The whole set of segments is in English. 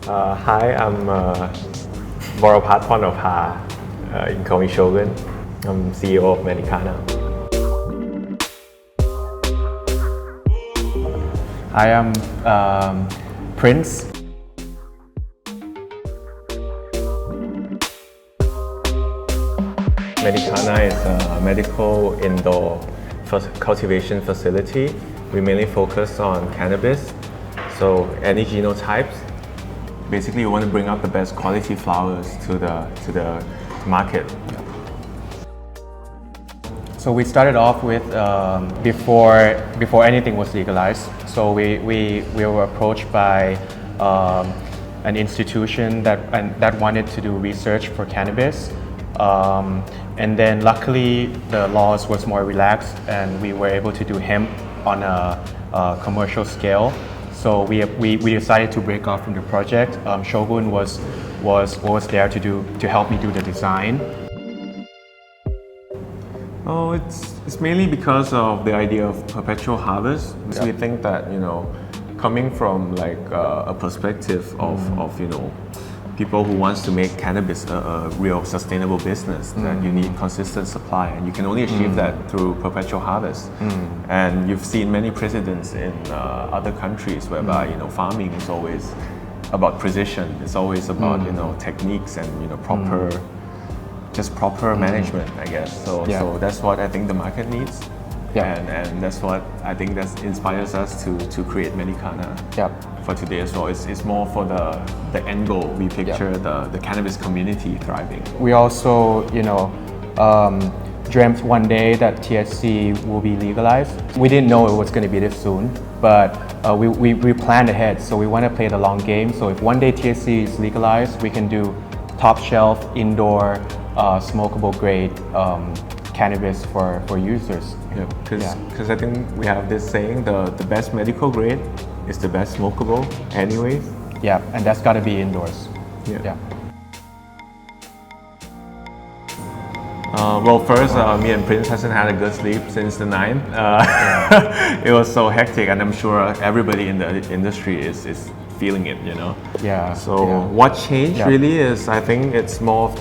Hi, I'm Borapat Ponopha. You can call me Shogun. I'm CEO of Medicana. I am Prince. Medicana is a medical indoor cultivation facility. We mainly focus on cannabis, so any genotypes. Basically, we want to bring out the best quality flowers to the market. So we started off with before anything was legalized. So we were approached by an institution that wanted to do research for cannabis. And then luckily the laws was more relaxed and we were able to do hemp on a commercial scale. So we decided to break off from the project. Shogun was there to help me do the design. Oh, it's mainly because of the idea of perpetual harvest. So we think that coming from like a perspective of people who wants to make cannabis a real sustainable business, that you need consistent supply, and you can only achieve that through perpetual harvest. And you've seen many precedents in other countries whereby farming is always about precision. It's always about techniques and proper management, I guess. So that's what I think the market needs. And that's what I think that inspires us to create Medicana for today as well. It's more for the end goal. We picture the cannabis community thriving. We also, dreamt one day that THC will be legalized. We didn't know it was going to be this soon, but we planned ahead. So we want to play the long game. So if one day THC is legalized, we can do top shelf, indoor, smokable grade cannabis for users. Because I think we have this saying, the best medical grade is the best smokable anyways. Yeah, and that's got to be indoors. Well, first, me and Prince hasn't had a good sleep since the 9th. It was so hectic, and I'm sure everybody in the industry is feeling it, What changed really is, I think it's more of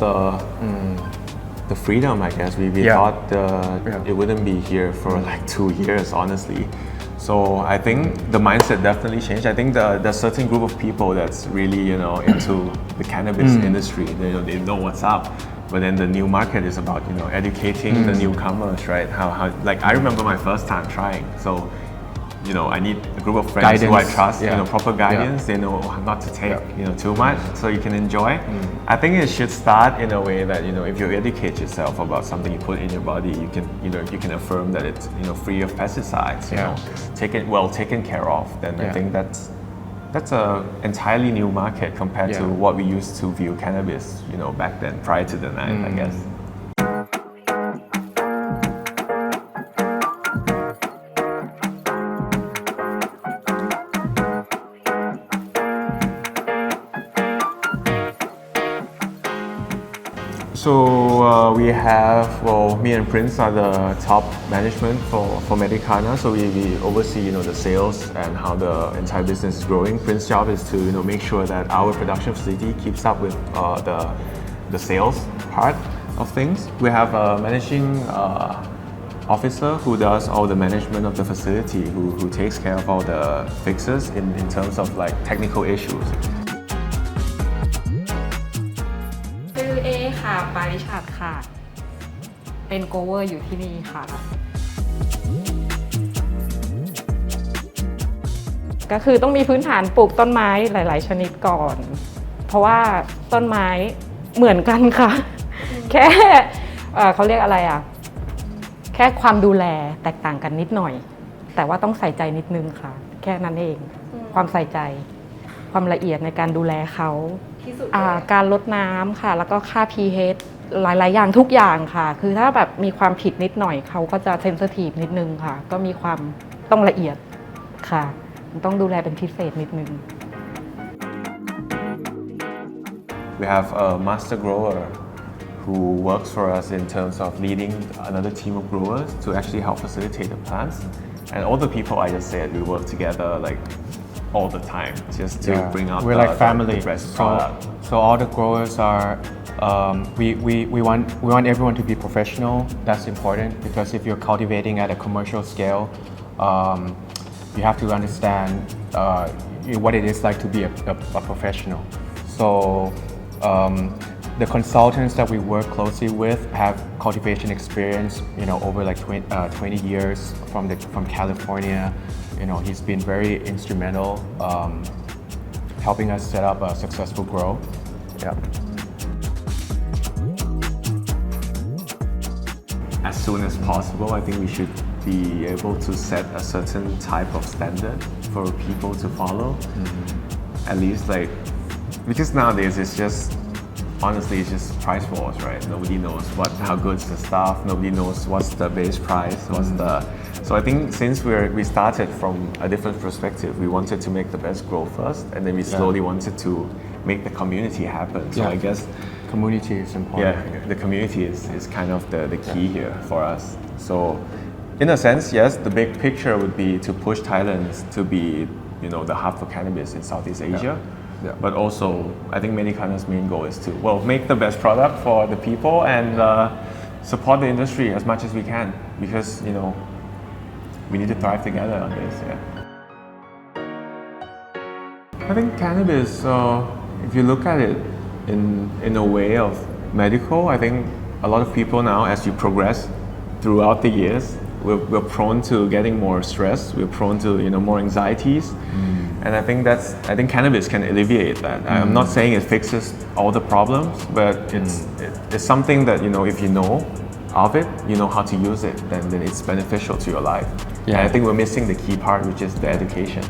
the freedom, I guess. We thought it wouldn't be here for like 2 years, honestly. So I think the mindset definitely changed. I think there's a certain group of people that's really into the cannabis industry. They know what's up. But then the new market is about educating the newcomers, right? How like I remember my first time trying. So I need a group of friends who I trust, proper guidance. They know not to take too much, so you can enjoy. I think it should start in a way that if you educate yourself about something you put in your body, you can affirm that it's free of pesticides, taken care of. Then I think that's a entirely new market compared to what we used to view cannabis, back then, prior to the 9th, I guess. So we have, me and Prince are the top management for Medicana. So we oversee, the sales and how the entire business is growing. Prince's job is to, make sure that our production facility keeps up with the sales part of things. We have a managing officer who does all the management of the facility, who takes care of all the fixes in terms of like technical issues. ค่ะปาริชาติค่ะเป็นโกเวอร์อยู่ที่นี่ค่ะก็คือต้องมีพื้นฐานปลูกต้นไม้หลายๆชนิดก่อนเพราะว่าต้นไม้เหมือนกันค่ะแค่เขาเรียกอะไรแค่ความดูแลแตกต่างกันนิดหน่อยแต่ว่าต้องใส่ใจนิดนึงค่ะแค่นั้นเองความใส่ใจความละเอียดในการดูแลเขาการลดน้ำค่ะแล้วก็ค่า pH หลายๆอย่างทุกอย่างค่ะคือถ้าแบบมีความผิดนิดหน่อยเขาก็จะเซนซิทีฟนิดนึงค่ะก็มีความต้องละเอียดค่ะต้องดูแลเป็นพิเศษนิดนึง We have a master grower who works for us in terms of leading another team of growers to actually help facilitate the plants. And all the people I just said, we work together like all the time just to bring out we're like family. the best product. So all the growers are we want everyone to be professional. That's important because if you're cultivating at a commercial scale, you have to understand what it is like to be a professional. So the consultants that we work closely with have cultivation experience, over like 20 years from California. He's been very instrumental helping us set up a successful grow. Yeah. As soon as possible, I think we should be able to set a certain type of standard for people to follow. At least because nowadays it's just, honestly, it's just price wars, right? Nobody knows how good's the stuff. Nobody knows what's the base price. So I think since we started from a different perspective, we wanted to make the best grow first, and then we slowly wanted to make the community happen. So I guess community is important. Yeah, the community is kind of the key here for us. So in a sense, yes, the big picture would be to push Thailand to be, the hub for cannabis in Southeast Asia. Yeah. But also, I think Medicana's main goal is to, make the best product for the people and support the industry as much as we can because, we need to thrive together on this, I think cannabis, if you look at it in a way of medical, I think a lot of people now, as you progress throughout the years, we're prone to getting more stress, we're prone to, more anxieties. And I think cannabis can alleviate that. I'm not saying it fixes all the problems, but it's something that, if you know of it, you know how to use it, then it's beneficial to your life. And I think we're missing the key part, which is the education.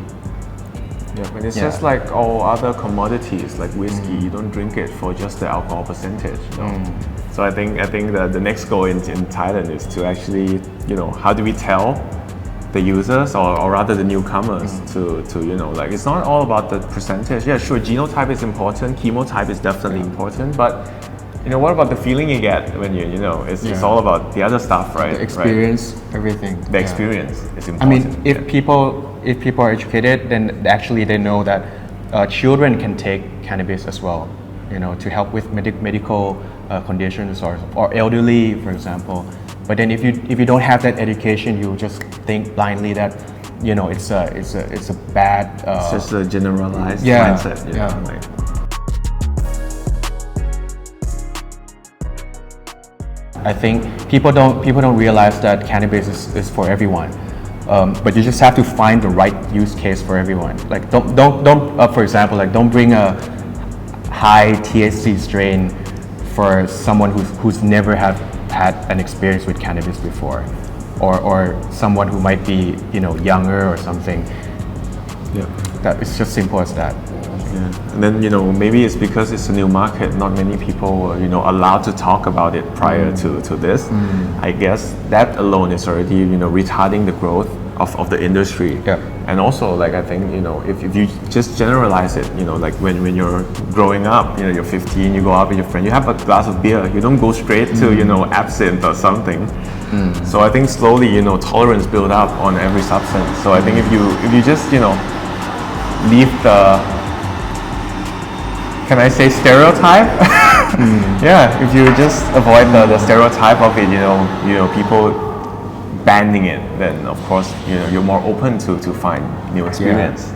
And it's just like all other commodities, like whiskey, you don't drink it for just the alcohol percentage. So I think that the next goal in Thailand is to actually, how do we tell the users or rather the newcomers to it's not all about the percentage. Yeah, sure, genotype is important, chemotype is definitely important, but what about the feeling you get when it's all about the other stuff, right? The experience, everything. The experience is important. I mean, if people are educated, then actually they know that children can take cannabis as well, to help with medical conditions or elderly, for example. But then if you don't have that education, you just think blindly that it's a bad. It's just a generalized mindset. I think people don't realize that cannabis is for everyone, but you just have to find the right use case for everyone. Like don't for example, don't bring a high THC strain for someone who's never had an experience with cannabis before, or someone who might be younger or something. That it's just simple as that. And then maybe it's because it's a new market. Not many people were allowed to talk about it prior to this. I guess that alone is already retarding the growth of the industry. And also I think if you just generalize it, when you're growing up, you're 15, you go out with your friend, you have a glass of beer, you don't go straight to absinthe or something. So I think slowly tolerance build up on every substance. So I think if you just leave the, can I say stereotype? If you just avoid the stereotype of it, people banning it, then of course you're more open to find new experience.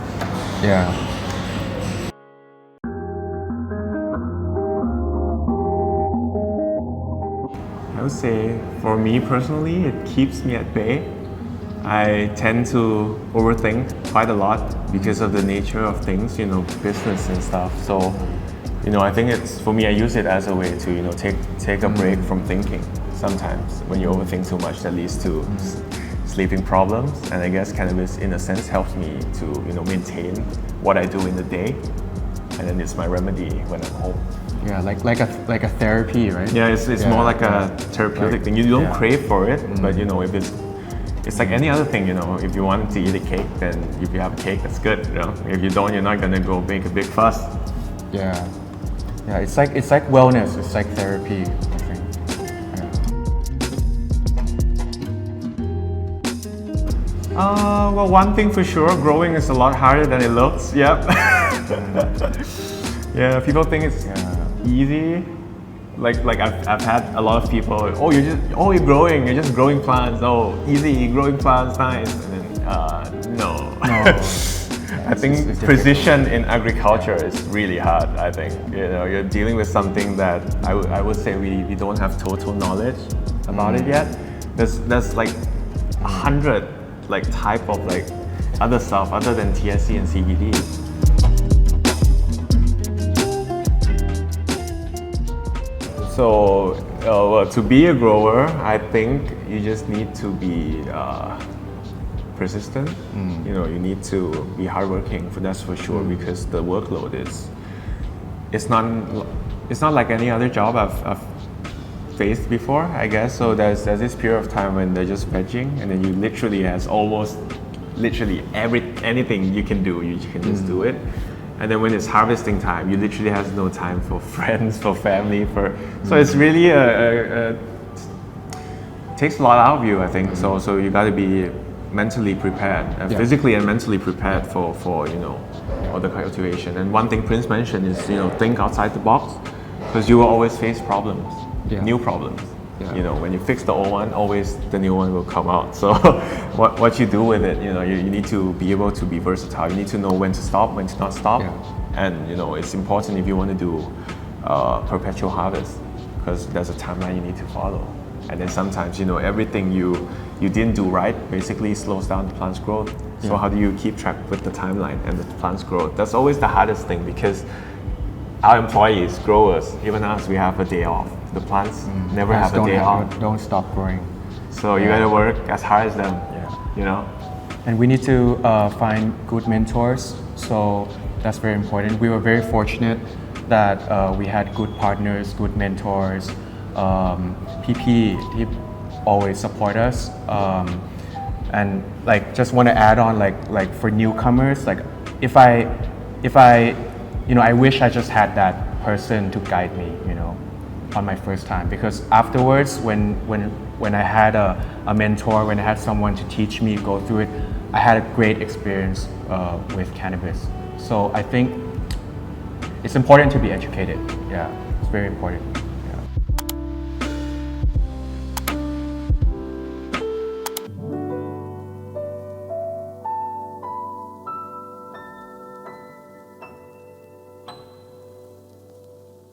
I would say for me personally, it keeps me at bay. I tend to overthink quite a lot because of the nature of things, business and stuff. So, I think it's, for me, I use it as a way to, take a break from thinking. Sometimes when you overthink too much, that leads to sleeping problems. And I guess cannabis, in a sense, helps me to, maintain what I do in the day. And then it's my remedy when I'm home. Yeah, like a therapy, right? Yeah, it's more like a therapeutic thing. You don't crave for it, but if it's like any other thing, if you want to eat a cake, then if you have a cake, that's good, If you don't, you're not gonna go make a big fuss. Yeah, it's like wellness, it's like therapy, I think. Well, one thing for sure, growing is a lot harder than it looks. Yep. Yeah, people think it's easy. Like I've had a lot of people. You're growing. You're just growing plants. Oh, easy, growing plants, nice. And then no. I think precision in agriculture is really hard. I think you're dealing with something that I would say we don't have total knowledge about it yet. There's like 100 like type of like other stuff other than THC and CBD. So well, to be a grower, I think you just need to be persistent. You need to be hardworking, that's for sure, because the workload it's not like any other job I've faced before, I guess. So there's this period of time when they're just vegging, and then you literally has almost anything you can do, you can just do it. And then when it's harvesting time, you literally have no time for friends, for family, so it's really takes a lot out of you, I think. So you got to be mentally prepared, physically and mentally prepared for all the cultivation. And one thing Prince mentioned is think outside the box, because you will always face problems, new problems. When you fix the old one, always the new one will come out. So what you do with it, you need to be able to be versatile. You need to know when to stop, when to not stop. And it's important if you want to do perpetual harvest, because there's a timeline you need to follow. And then sometimes everything you didn't do right basically slows down the plant's growth. So how do you keep track with the timeline and the plant's growth? That's always the hardest thing, because our employees, growers, even us, we have a day off. The plants never have a day off. Don't stop growing. So you gotta work as hard as them. And we need to find good mentors. So that's very important. We were very fortunate that we had good partners, good mentors, PPที่ always support us. And like just want to add on like for newcomers, like if I I wish I just had that person to guide me, on my first time, because afterwards when I had a mentor, when I had someone to teach me, go through it, I had a great experience with cannabis. So I think it's important to be educated. It's very important.